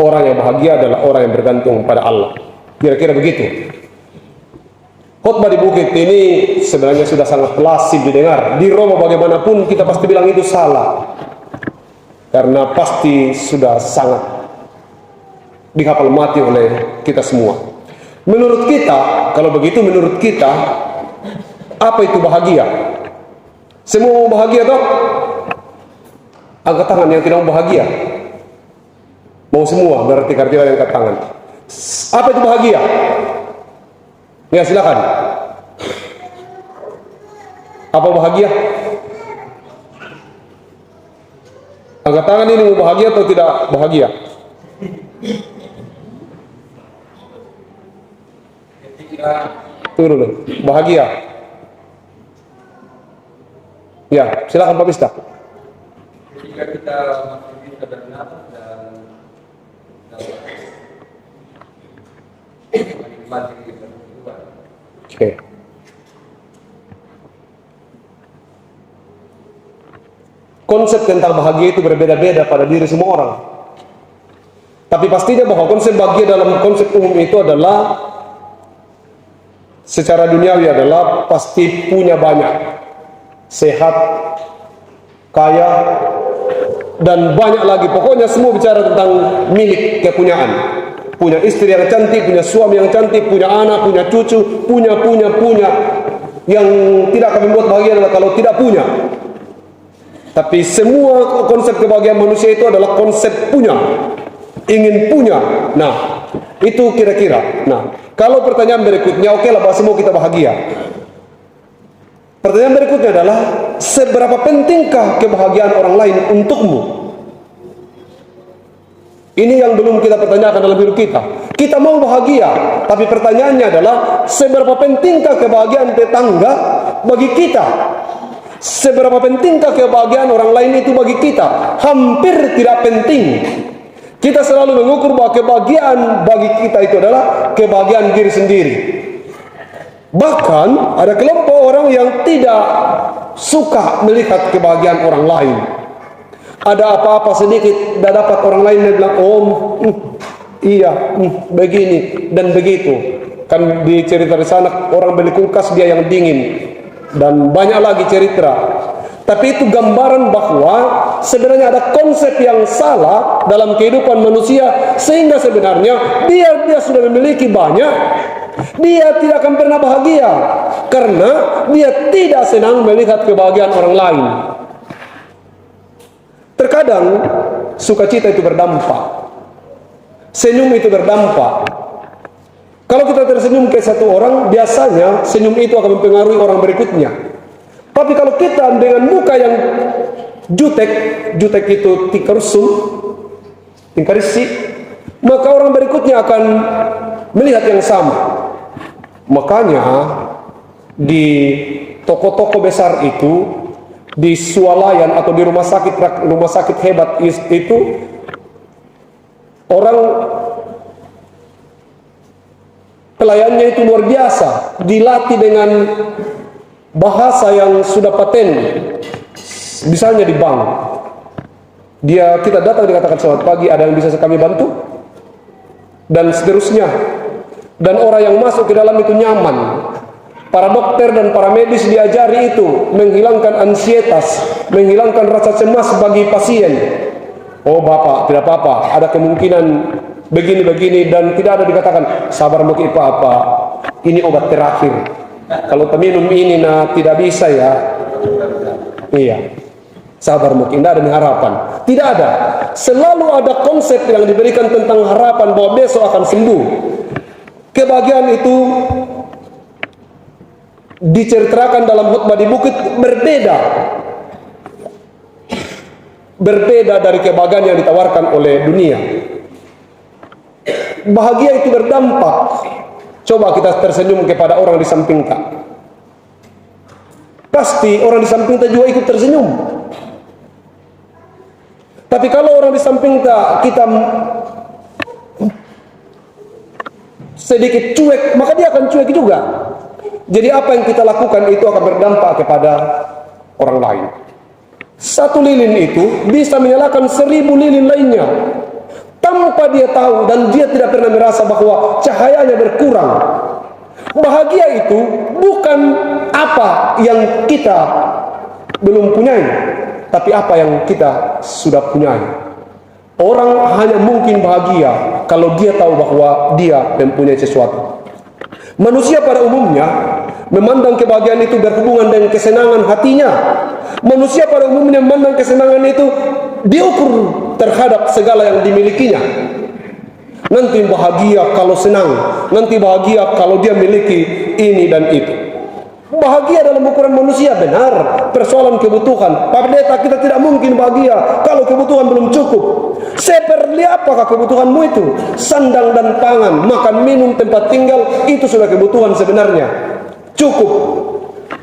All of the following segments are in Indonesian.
Orang yang bahagia adalah orang yang bergantung pada Allah. Kira-kira begitu. Khotbah di bukit ini sebenarnya sudah sangat klasik didengar. Di Roma bagaimanapun kita pasti bilang itu salah. Karena pasti sudah sangat dihafal mati oleh kita semua. Menurut kita, kalau begitu menurut kita, apa itu bahagia? Semua mau bahagia toh? Angkat tangan yang tidak mau bahagia. Mau semua, berarti karena yang angkat tangan. Apa itu bahagia? Ya silakan. Apa bahagia? Angkat tangan ini mau bahagia atau tidak bahagia? Tunggu dulu. Bahagia. Ya, silakan Pak Bista. Ketika kita masih bisa bernafas dan menikmati kehidupan. Oke. Konsep tentang bahagia itu berbeda-beda pada diri semua orang. Tapi pastinya bahwa konsep bahagia dalam konsep umum itu adalah secara duniawi adalah pasti punya banyak, sehat, kaya, dan banyak lagi. Pokoknya semua bicara tentang milik, kepunyaan. Punya istri yang cantik, punya suami yang cantik, punya anak, punya cucu, punya. Yang tidak akan membuat bahagia adalah kalau tidak punya. Tapi semua konsep kebahagiaan manusia itu adalah konsep punya, ingin punya. Nah, itu kira-kira. Nah, kalau pertanyaan berikutnya, oke lah bahwa semua kita bahagia. Pertanyaan berikutnya adalah, seberapa pentingkah kebahagiaan orang lain untukmu? Ini yang belum kita pertanyakan dalam hidup kita. Kita mau bahagia, tapi pertanyaannya adalah, seberapa pentingkah kebahagiaan tetangga bagi kita? Seberapa pentingkah kebahagiaan orang lain itu bagi kita? Hampir tidak penting. Kita selalu mengukur bahwa kebahagiaan bagi kita itu adalah kebahagiaan diri sendiri. Bahkan ada kelompok orang yang tidak suka melihat kebahagiaan orang lain. Ada apa-apa sedikit tidak dapat orang lain yang bilang, oh iya begini dan begitu. Kan di cerita di sana orang beli kulkas dia yang dingin. Dan banyak lagi cerita. Tapi itu gambaran bahwa sebenarnya ada konsep yang salah dalam kehidupan manusia, sehingga sebenarnya dia sudah memiliki banyak, dia tidak akan pernah bahagia karena dia tidak senang melihat kebahagiaan orang lain. Terkadang sukacita itu berdampak, senyum itu berdampak. Kalau kita tersenyum ke satu orang, biasanya senyum itu akan mempengaruhi orang berikutnya. Tapi kalau kita dengan muka yang jutek itu tingkarisi, maka orang berikutnya akan melihat yang sama. Makanya di toko-toko besar itu, di swalayan atau di rumah sakit hebat itu, orang pelayannya itu luar biasa, dilatih dengan bahasa yang sudah paten. Misalnya di bank, kita datang dikatakan selamat pagi, ada yang bisa kami bantu, dan seterusnya. Dan orang yang masuk ke dalam itu nyaman. Para dokter dan para medis diajari itu menghilangkan ansietas, menghilangkan rasa cemas bagi pasien. Oh Bapak, tidak apa-apa, ada kemungkinan begini-begini, dan tidak ada dikatakan sabar mau apa, ini obat terakhir. Kalau minum ini tidak bisa ya. Iya. Sabar mungkin tidak ada harapan. Tidak ada. Selalu ada konsep yang diberikan tentang harapan bahwa besok akan sembuh. Kebahagiaan itu diceritakan dalam khotbah di bukit berbeda dari kebahagiaan yang ditawarkan oleh dunia. Bahagia itu berdampak. Coba kita tersenyum kepada orang di samping kita. Pasti orang di samping kita juga ikut tersenyum. Tapi kalau orang di samping kita sedikit cuek, maka dia akan cuek juga. Jadi apa yang kita lakukan itu akan berdampak kepada orang lain. Satu lilin itu bisa menyalakan 1000 lilin lainnya. tanpa dia tahu dan dia tidak pernah merasa bahwa cahayanya berkurang. Bahagia itu bukan apa yang kita belum punyai, tapi apa yang kita sudah punyai. Orang hanya mungkin bahagia kalau dia tahu bahwa dia mempunyai sesuatu. Manusia pada umumnya memandang kebahagiaan itu berhubungan dengan kesenangan hatinya. Manusia pada umumnya memandang kesenangan itu diukur terhadap segala yang dimilikinya. Nanti bahagia kalau senang, nanti bahagia kalau dia miliki ini dan itu. Bahagia dalam ukuran manusia benar, persoalan kebutuhan. Pak Pendeta, kita tidak mungkin bahagia kalau kebutuhan belum cukup. Seperti apakah kebutuhanmu itu? Sandang dan pangan, makan, minum, tempat tinggal, itu sudah kebutuhan sebenarnya. Cukup.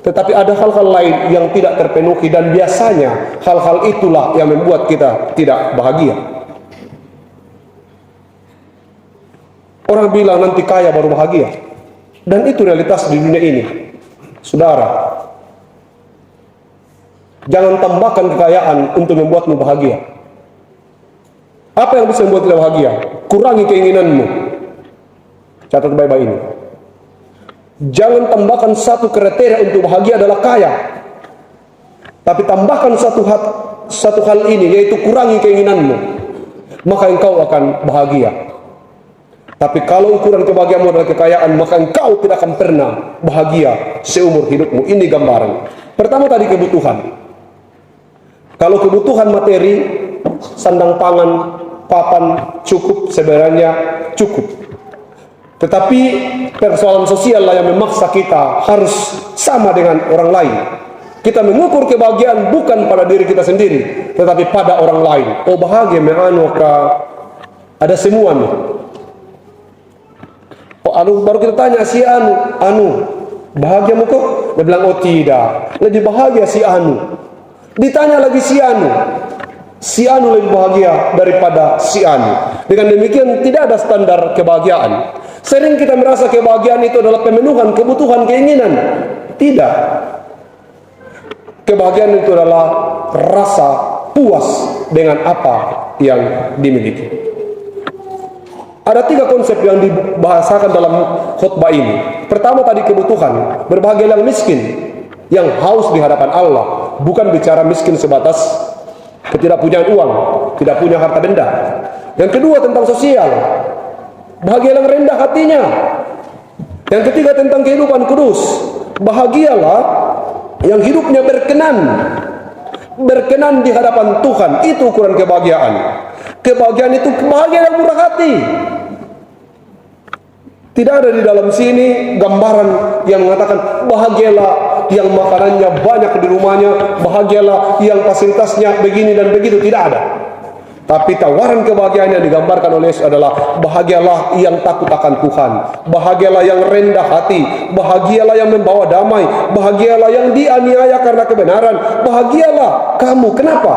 Tetapi ada hal-hal lain yang tidak terpenuhi, dan biasanya hal-hal itulah yang membuat kita tidak bahagia. Orang bilang nanti kaya baru bahagia, dan itu realitas di dunia ini. Saudara, jangan tambahkan kekayaan untuk membuatmu bahagia. Apa yang bisa membuat tidak bahagia? Kurangi keinginanmu. Catat baik-baik ini. Jangan tambahkan satu kriteria untuk bahagia adalah kaya, tapi tambahkan satu hal ini, yaitu kurangi keinginanmu, maka engkau akan bahagia. Tapi kalau ukuran kebahagiaanmu adalah kekayaan, maka engkau tidak akan pernah bahagia seumur hidupmu. Ini gambaran. Pertama tadi kebutuhan. Kalau kebutuhan materi, sandang pangan, papan, cukup, sebenarnya cukup. Tetapi persoalan sosial lah yang memaksa kita harus sama dengan orang lain. Kita mengukur kebahagiaan bukan pada diri kita sendiri, tetapi pada orang lain. Oh bahagia ada semua nih. Oh, baru kita tanya si Anu, bahagiamu kok? Dia bilang, oh tidak, lebih bahagia si Anu. Ditanya lagi si Anu lebih bahagia daripada si Anu. Dengan demikian tidak ada standar kebahagiaan. Sering kita merasa kebahagiaan itu adalah pemenuhan kebutuhan, keinginan. Tidak. Kebahagiaan itu adalah rasa puas dengan apa yang dimiliki. Ada 3 konsep yang dibahasakan dalam khutbah ini. Pertama tadi kebutuhan. Berbahagia yang miskin, yang haus di hadapan Allah. Bukan bicara miskin sebatas ketidakpunyaan uang, tidak punya harta benda. Yang kedua tentang sosial. Bahagia yang rendah hatinya. Yang ketiga tentang kehidupan kudus. Bahagialah yang hidupnya berkenan di hadapan Tuhan. Itu ukuran kebahagiaan. Kebahagiaan itu kebahagiaan yang murah hati. Tidak ada di dalam sini gambaran yang mengatakan bahagialah yang makanannya banyak di rumahnya, bahagialah yang fasilitasnya begini dan begitu. Tidak ada. Tapi tawaran kebahagiaan yang digambarkan oleh Yesus adalah bahagialah yang takut akan Tuhan, bahagialah yang rendah hati, bahagialah yang membawa damai, bahagialah yang dianiaya karena kebenaran, bahagialah kamu. Kenapa?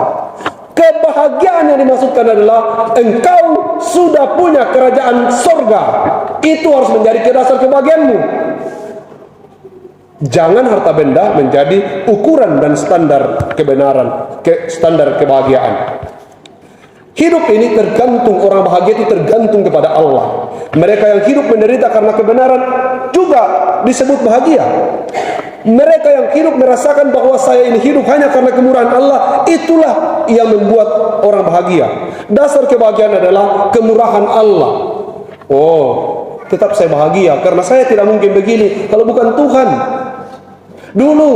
Kebahagiaan yang dimaksudkan adalah engkau sudah punya kerajaan sorga. Itu harus menjadi dasar kebahagiaanmu. Jangan harta benda menjadi ukuran dan standar kebenaran, standar kebahagiaan. Hidup ini tergantung, orang bahagia itu tergantung kepada Allah. Mereka yang hidup menderita karena kebenaran juga disebut bahagia. Mereka yang hidup merasakan bahwa saya ini hidup hanya karena kemurahan Allah, itulah yang membuat orang bahagia. Dasar kebahagiaan adalah kemurahan Allah. Oh, tetap saya bahagia karena saya tidak mungkin begini kalau bukan Tuhan. Dulu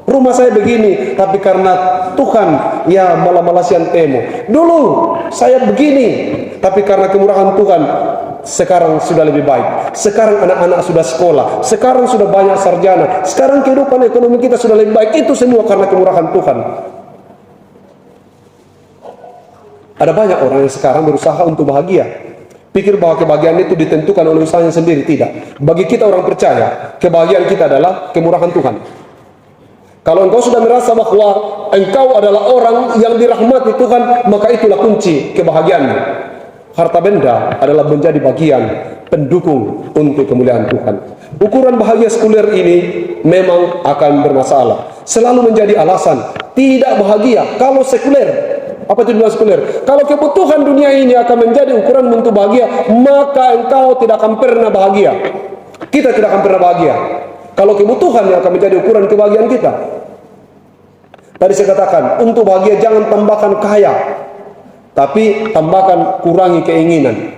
rumah saya begini, tapi karena Tuhan ya malah-malasian temo. Dulu saya begini, tapi karena kemurahan Tuhan sekarang sudah lebih baik. Sekarang anak-anak sudah sekolah, sekarang sudah banyak sarjana, sekarang kehidupan ekonomi kita sudah lebih baik. Itu semua karena kemurahan Tuhan. Ada banyak orang yang sekarang berusaha untuk bahagia, pikir bahwa kebahagiaan itu ditentukan oleh usahanya sendiri. Tidak. Bagi kita orang percaya, kebahagiaan kita adalah kemurahan Tuhan. Kalau engkau sudah merasa bahwa engkau adalah orang yang dirahmati Tuhan, maka itulah kunci kebahagiaanmu. Harta benda adalah menjadi bagian pendukung untuk kemuliaan Tuhan. Ukuran bahagia sekuler ini memang akan bermasalah. Selalu menjadi alasan tidak bahagia kalau sekuler. Apa itu dunia sekuler? Kalau kebutuhan dunia ini akan menjadi ukuran untuk bahagia, maka engkau tidak akan pernah bahagia. Kita tidak akan pernah bahagia kalau kebutuhan yang akan menjadi ukuran kebahagiaan kita. Tadi saya katakan, untuk bahagia jangan tambahkan kaya, tapi tambahkan kurangi keinginan.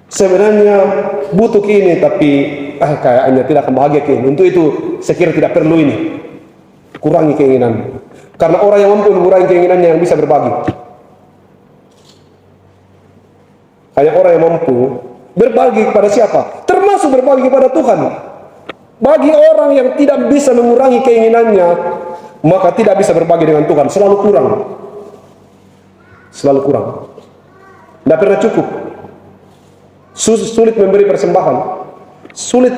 Sebenarnya butuh ini, tapi kayaknya tidak akan bahagia ini. Untuk itu saya kira tidak perlu ini. Kurangi keinginan. Karena orang yang mampu mengurangi keinginannya yang bisa berbagi. Hanya orang yang mampu berbagi kepada siapa? Termasuk berbagi kepada Tuhan. Bagi orang yang tidak bisa mengurangi keinginannya, maka tidak bisa berbagi dengan Tuhan. Selalu kurang. Selalu kurang. Tidak pernah cukup. Sulit memberi persembahan. Sulit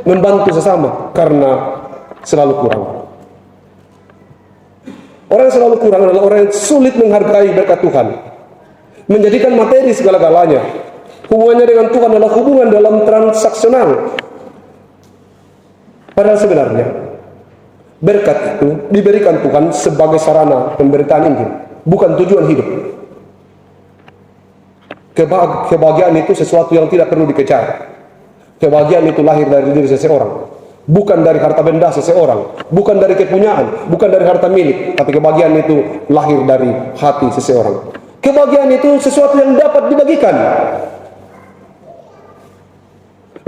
membantu sesama karena selalu kurang. Orang yang selalu kurang adalah orang yang sulit menghargai berkat Tuhan. Menjadikan materi segala-galanya. Hubungannya dengan Tuhan adalah hubungan dalam transaksional. Padahal sebenarnya berkat itu diberikan Tuhan sebagai sarana pemberitaan Injil, bukan tujuan hidup. Kebahagiaan itu sesuatu yang tidak perlu dikejar. Kebahagiaan itu lahir dari diri seseorang, bukan dari harta benda seseorang, bukan dari kepunyaan, bukan dari harta milik, tapi kebahagiaan itu lahir dari hati seseorang. Kebahagiaan itu sesuatu yang dapat dibagikan.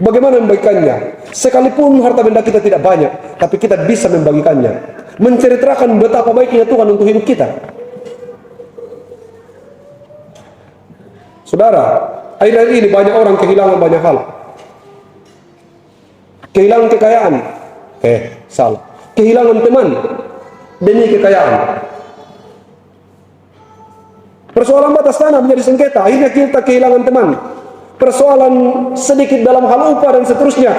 Bagaimana membagikannya? Sekalipun harta benda kita tidak banyak, tapi kita bisa membagikannya. Menceritakan betapa baiknya Tuhan untuk hidup kita. Saudara, akhir-akhir ini banyak orang kehilangan banyak hal. Kehilangan kekayaan. Salah. Kehilangan teman demi kekayaan. Persoalan batas tanah menjadi sengketa, akhirnya kita kehilangan teman. Persoalan sedikit dalam hal upah dan seterusnya,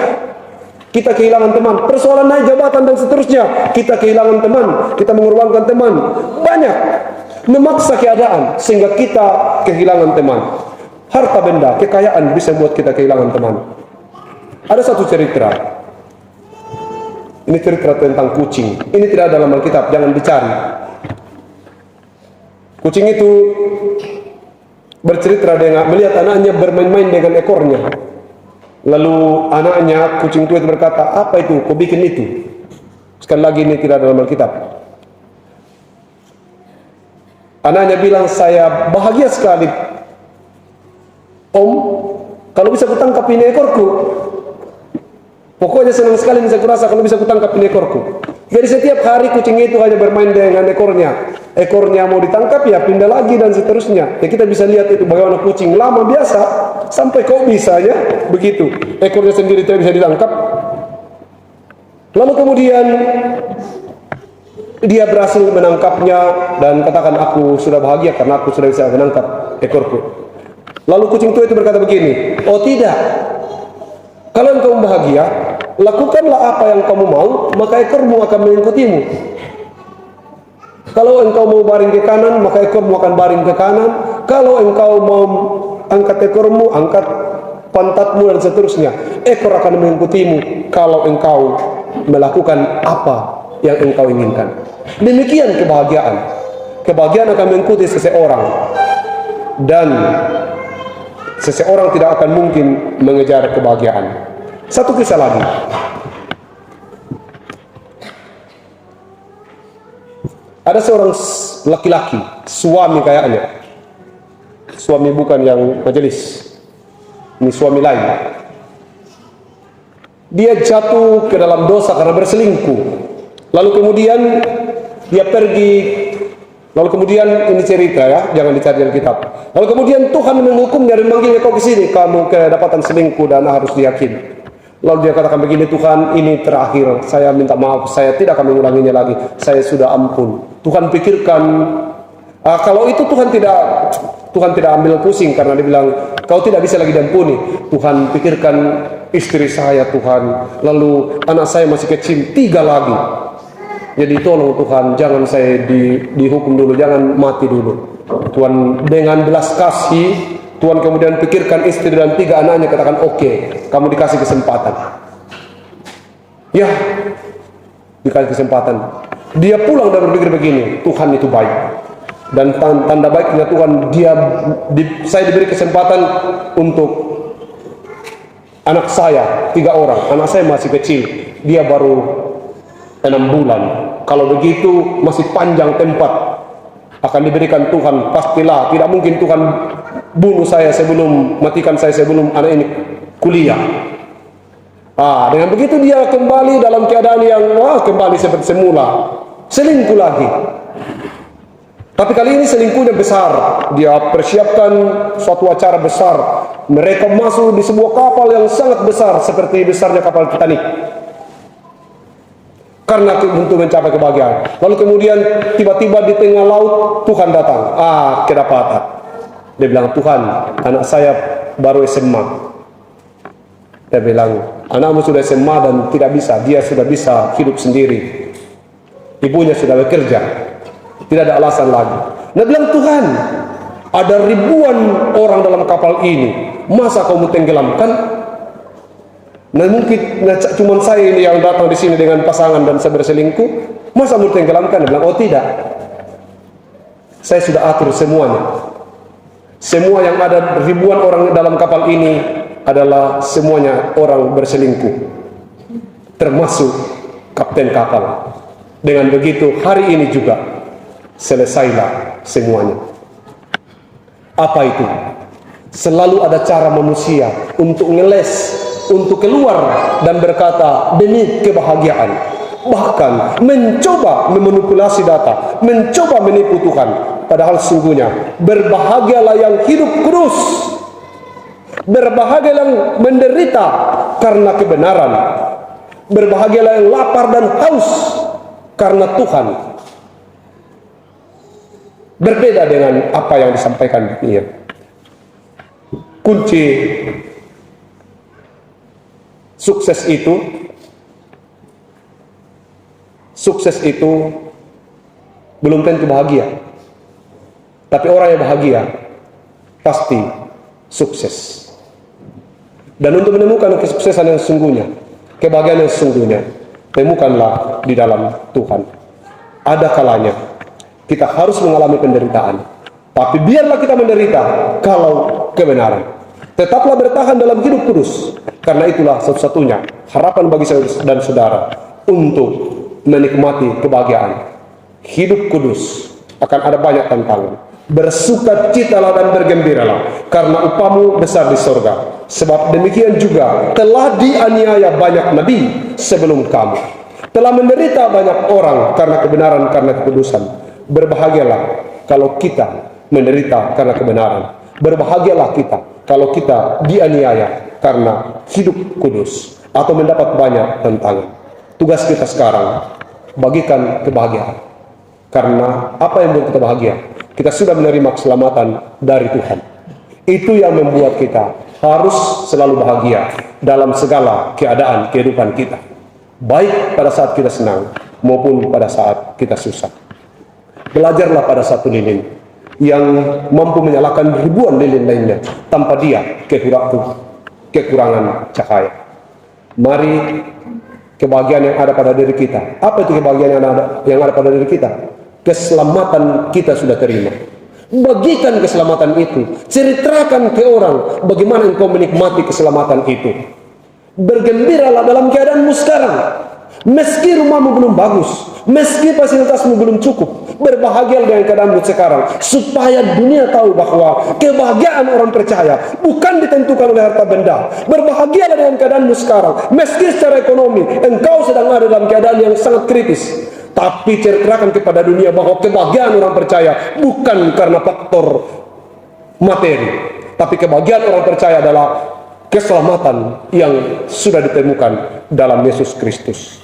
kita kehilangan teman. Persoalan naik jabatan dan seterusnya, kita kehilangan teman. Kita mengorbankan teman. Banyak memaksa keadaan sehingga kita kehilangan teman. Harta benda, kekayaan bisa buat kita kehilangan teman. Ada satu cerita. Ini cerita tentang kucing. Ini tidak ada dalam Alkitab, jangan dicari. Kucing itu bercerita dengan melihat anaknya bermain-main dengan ekornya. Lalu anaknya, kucing itu berkata, apa itu? Kau bikin itu? Sekali lagi ini tidak ada dalam Alkitab. Anaknya bilang, saya bahagia sekali, Om, kalau bisa kutangkap ini ekorku. Pokoknya senang sekali bisa kurasa kalau bisa kutangkap ini ekorku. Jadi setiap hari kucing itu hanya bermain dengan ekornya. Ekornya mau ditangkap ya pindah lagi dan seterusnya. Ya kita bisa lihat itu bagaimana kucing lama biasa sampai kok bisanya begitu. Ekornya sendiri tidak bisa ditangkap. Lalu kemudian dia berhasil menangkapnya dan katakan, aku sudah bahagia karena aku sudah bisa menangkap ekorku. Lalu kucing tua itu berkata begini, oh tidak, kalau engkau bahagia, lakukanlah apa yang kamu mau, maka ekormu akan mengikutimu. Kalau engkau mau baring ke kanan, maka ekormu akan baring ke kanan. Kalau engkau mau angkat ekormu, angkat pantatmu dan seterusnya, ekor akan mengikutimu kalau engkau melakukan apa yang engkau inginkan. Demikian kebahagiaan. Kebahagiaan akan mengikuti seseorang, dan seseorang tidak akan mungkin mengejar kebahagiaan. Satu kisah lagi. Ada seorang laki-laki, suami kayaknya. Suami bukan yang majelis. Ini suami lain. Dia jatuh ke dalam dosa karena berselingkuh. Lalu kemudian dia pergi. Lalu kemudian ini cerita ya, jangan dicari dalam kitab. Lalu kemudian Tuhan menghukumnya dan memanggilnya, kau ke sini, kamu kedapatan selingkuh dan harus diyakini. Lalu dia katakan begini, Tuhan ini terakhir, saya minta maaf, saya tidak akan mengulanginya lagi, saya sudah ampun. Tuhan pikirkan, kalau itu Tuhan tidak ambil pusing karena dia bilang, kau tidak bisa lagi diampuni. Tuhan pikirkan istri saya Tuhan, lalu anak saya masih kecil, 3 lagi. Jadi tolong Tuhan, jangan saya dihukum dulu, jangan mati dulu. Tuhan dengan belas kasih, Tuhan kemudian pikirkan istri dan 3 anaknya, katakan oke, kamu dikasih kesempatan. Ya, dikasih kesempatan. Dia pulang dan berpikir begini, Tuhan itu baik. Dan tanda baiknya Tuhan, saya diberi kesempatan untuk anak saya 3 orang. Anak saya masih kecil, dia baru 6 bulan. Kalau begitu masih panjang tempat akan diberikan Tuhan. Pastilah tidak mungkin Tuhan bunuh saya sebelum, matikan saya sebelum anak ini kuliah. Dengan begitu dia kembali dalam keadaan yang kembali seperti semula, selingkuh lagi. Tapi kali ini selingkuhnya besar. Dia persiapkan suatu acara besar. Mereka masuk di sebuah kapal yang sangat besar, seperti besarnya kapal Titanic, karena untuk mencapai kebahagiaan. Lalu kemudian tiba-tiba di tengah laut Tuhan datang. Kedapatan. Dia bilang, Tuhan, anak saya baru SMA. Dia bilang, anakmu sudah SMA dan tidak bisa. Dia sudah bisa hidup sendiri. Ibunya sudah bekerja. Tidak ada alasan lagi. Dia bilang, Tuhan, ada ribuan orang dalam kapal ini. Masa kamu tenggelamkan? Nah mungkin cuma saya ini yang datang di sini dengan pasangan dan saya berselingkuh. Masa mau tenggelamkan? Dia bilang, oh tidak. Saya sudah atur semuanya. Semua yang ada ribuan orang dalam kapal ini adalah semuanya orang berselingkuh, termasuk kapten kapal. Dengan begitu hari ini juga selesailah semuanya. Apa itu? Selalu ada cara manusia untuk ngeles, untuk keluar dan berkata demi kebahagiaan, bahkan mencoba memanipulasi data, mencoba menipu Tuhan. Padahal sungguhnya berbahagialah yang hidup kudus, berbahagialah yang menderita karena kebenaran, berbahagialah yang lapar dan haus karena Tuhan. Berbeda dengan apa yang disampaikan di dunia. Kunci sukses itu belum tentu bahagia. Tapi orang yang bahagia pasti sukses. Dan untuk menemukan kesuksesan yang sesungguhnya, kebahagiaan yang sesungguhnya, temukanlah di dalam Tuhan. Ada kalanya kita harus mengalami penderitaan, tapi biarlah kita menderita kalau kebenaran. Tetaplah bertahan dalam hidup kudus, karena itulah satu-satunya harapan bagi saya dan saudara untuk menikmati kebahagiaan. Hidup kudus akan ada banyak tantangan. Bersukacitalah dan bergembiralah, karena upamu besar di sorga. Sebab demikian juga telah dianiaya banyak nabi sebelum kamu, telah menderita banyak orang karena kebenaran, karena kekudusan. Berbahagialah kalau kita menderita karena kebenaran. Berbahagialah kita kalau kita dianiaya karena hidup kudus atau mendapat banyak tantangan. Tugas kita sekarang, bagikan kebahagiaan. Karena apa yang membuat kita bahagia? Kita sudah menerima keselamatan dari Tuhan. Itu yang membuat kita harus selalu bahagia dalam segala keadaan kehidupan kita, baik pada saat kita senang maupun pada saat kita susah. Belajarlah pada satu lilin yang mampu menyalakan ribuan lilin lainnya tanpa dia kekurangan cahaya. Mari kebahagiaan yang ada pada diri kita. Apa itu kebahagiaan yang ada pada diri kita? Keselamatan kita sudah terima. Bagikan keselamatan itu. Ceritakan ke orang bagaimana engkau menikmati keselamatan itu. Bergembiralah dalam keadaanmu sekarang. Meski rumahmu belum bagus, meski fasilitasmu belum cukup, berbahagia dengan keadaanmu sekarang, supaya dunia tahu bahwa kebahagiaan orang percaya bukan ditentukan oleh harta benda. Berbahagialah dengan keadaanmu sekarang, meski secara ekonomi engkau sedang ada dalam keadaan yang sangat kritis, tapi ceritakan kepada dunia bahwa kebahagiaan orang percaya bukan karena faktor materi, tapi kebahagiaan orang percaya adalah keselamatan yang sudah ditemukan dalam Yesus Kristus.